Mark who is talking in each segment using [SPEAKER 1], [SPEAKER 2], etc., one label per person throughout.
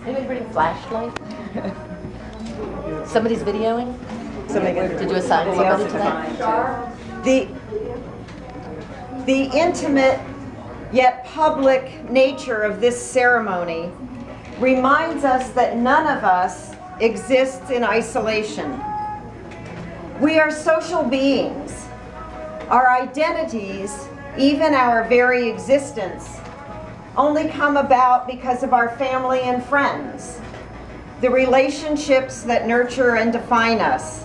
[SPEAKER 1] Anybody bring a flashlight? Somebody's videoing? Did you assign somebody to that?
[SPEAKER 2] The intimate yet public nature of this ceremony reminds us that none of us exists in isolation. We are social beings. Our identities, even our very existence, only come about because of our family and friends, the relationships that nurture and define us.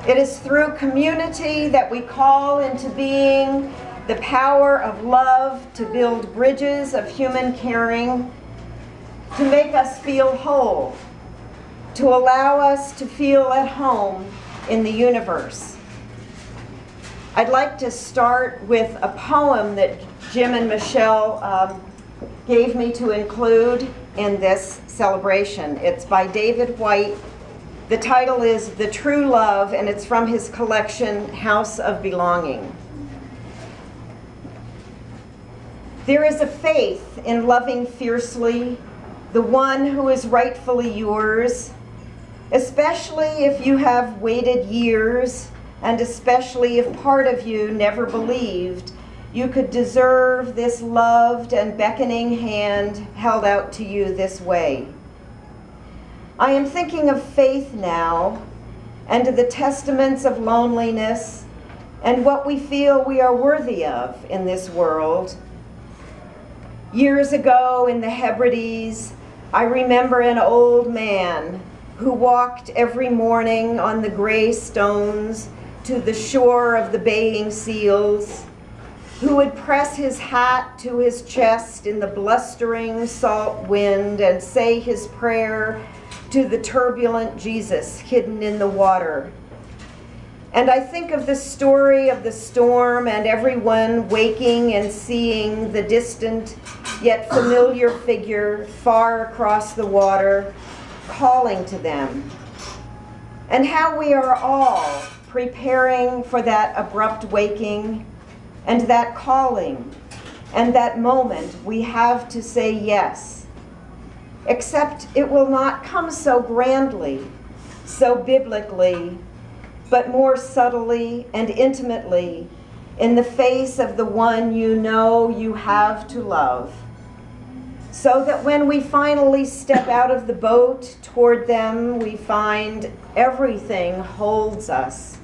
[SPEAKER 2] It is through community that we call into being the power of love to build bridges of human caring, to make us feel whole, to allow us to feel at home in the universe. I'd like to start with a poem that Jim and Michelle gave me to include in this celebration. It's by David White. The title is The True Love, and it's from his collection, House of Belonging. There is a faith in loving fiercely the one who is rightfully yours, especially if you have waited years, and especially if part of you never believed you could deserve this loved and beckoning hand held out to you this way. I am thinking of faith now, and the testaments of loneliness, and what we feel we are worthy of in this world. Years ago in the Hebrides, I remember an old man who walked every morning on the gray stones to the shore of the baying seals, who would press his hat to his chest in the blustering salt wind and say his prayer to the turbulent Jesus hidden in the water. And I think of the story of the storm and everyone waking and seeing the distant yet familiar figure far across the water calling to them. And how we are all preparing for that abrupt waking and that calling and that moment we have to say yes. Except it will not come so grandly, so biblically, but more subtly and intimately in the face of the one you know you have to love. So that when we finally step out of the boat toward them, we find everything holds us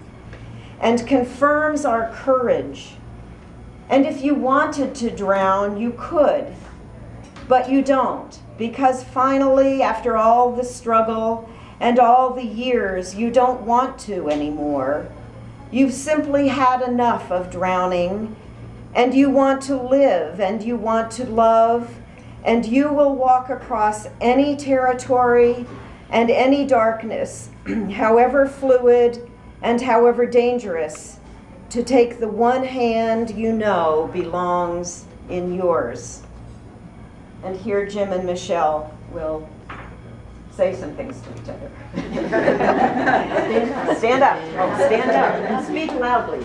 [SPEAKER 2] and confirms our courage. And if you wanted to drown, you could, but you don't, because finally, after all the struggle and all the years, you don't want to anymore. You've simply had enough of drowning, and you want to live, and you want to love, and you will walk across any territory and any darkness, however fluid and however dangerous, to take the one hand you know belongs in yours. And here Jim and Michelle will say some things to each other. Stand up. Oh, stand up. And speak loudly.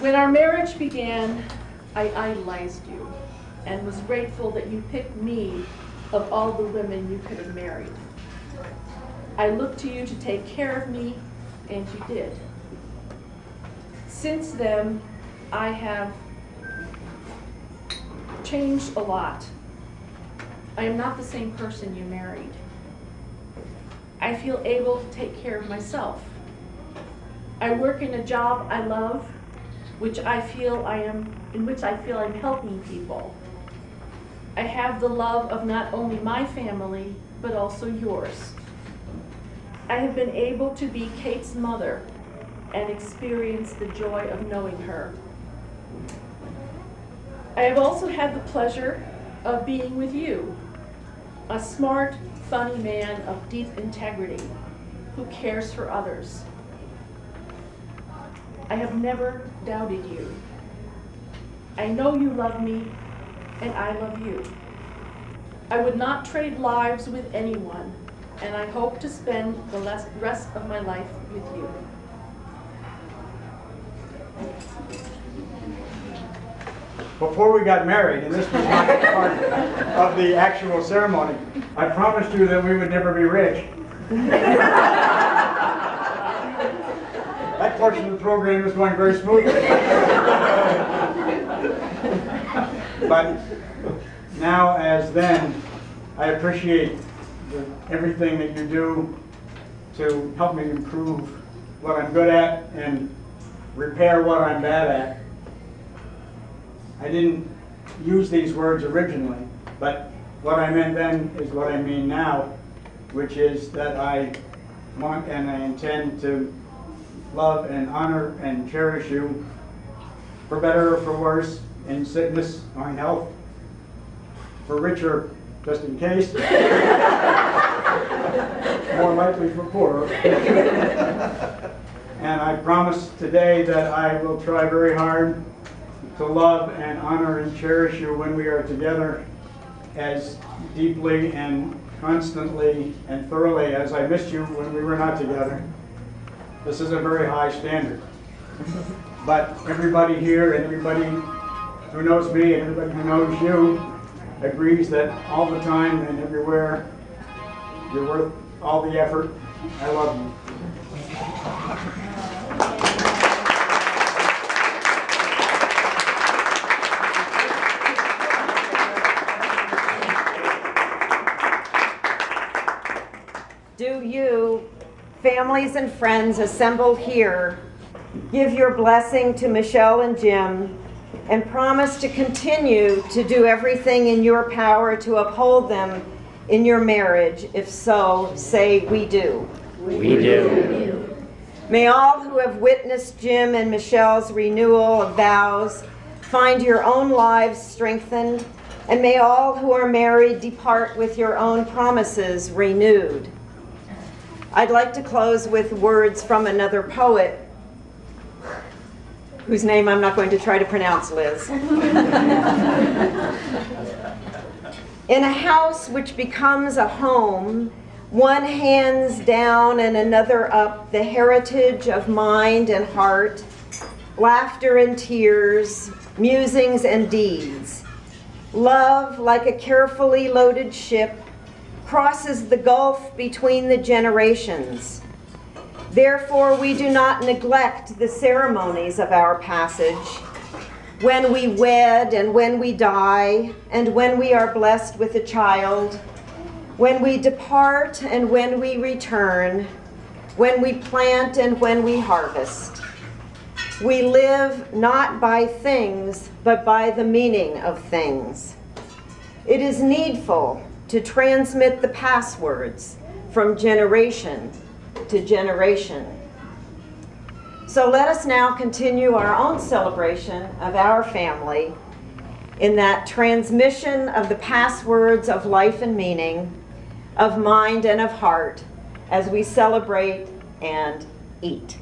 [SPEAKER 3] When our marriage began, I idolized you and was grateful that you picked me of all the women you could have married. I looked to you to take care of me, and you did. Since then, I have changed a lot. I am not the same person you married. I feel able to take care of myself. I work in a job I love, in which I feel I'm helping people. I have the love of not only my family, but also yours. I have been able to be Kate's mother and experience the joy of knowing her. I have also had the pleasure of being with you, a smart, funny man of deep integrity who cares for others. I have never doubted you. I know you love me, and I love you. I would not trade lives with anyone, and I hope to spend the rest of my life with you.
[SPEAKER 4] Before we got married, and this was not part of the actual ceremony, I promised you that we would never be rich. That portion of the program is going very smoothly. But now as then, I appreciate everything that you do to help me improve what I'm good at and repair what I'm bad at. I didn't use these words originally, but what I meant then is what I mean now, which is that I want and I intend to love and honor and cherish you for better or for worse, in sickness or in health, for richer, just in case, more likely for poorer. And I promise today that I will try very hard to love and honor and cherish you when we are together as deeply and constantly and thoroughly as I missed you when we were not together. This is a very high standard. But everybody here and everybody who knows me and everybody who knows you agrees that all the time and everywhere you're worth all the effort. I love you.
[SPEAKER 2] Do you, families and friends assembled here, give your blessing to Michelle and Jim and promise to continue to do everything in your power to uphold them in your marriage? If so, say, we do.
[SPEAKER 5] We do.
[SPEAKER 2] May all who have witnessed Jim and Michelle's renewal of vows find your own lives strengthened, and may all who are married depart with your own promises renewed. I'd like to close with words from another poet, whose name I'm not going to try to pronounce, Liz. In a house which becomes a home, one hands down and another up the heritage of mind and heart, laughter and tears, musings and deeds. Love, like a carefully loaded ship, crosses the gulf between the generations. Therefore, we do not neglect the ceremonies of our passage. When we wed and when we die, and when we are blessed with a child, when we depart and when we return, when we plant and when we harvest. We live not by things, but by the meaning of things. It is needful to transmit the passwords from generation to generation. So let us now continue our own celebration of our family in that transmission of the passwords of life and meaning, of mind and of heart, as we celebrate and eat.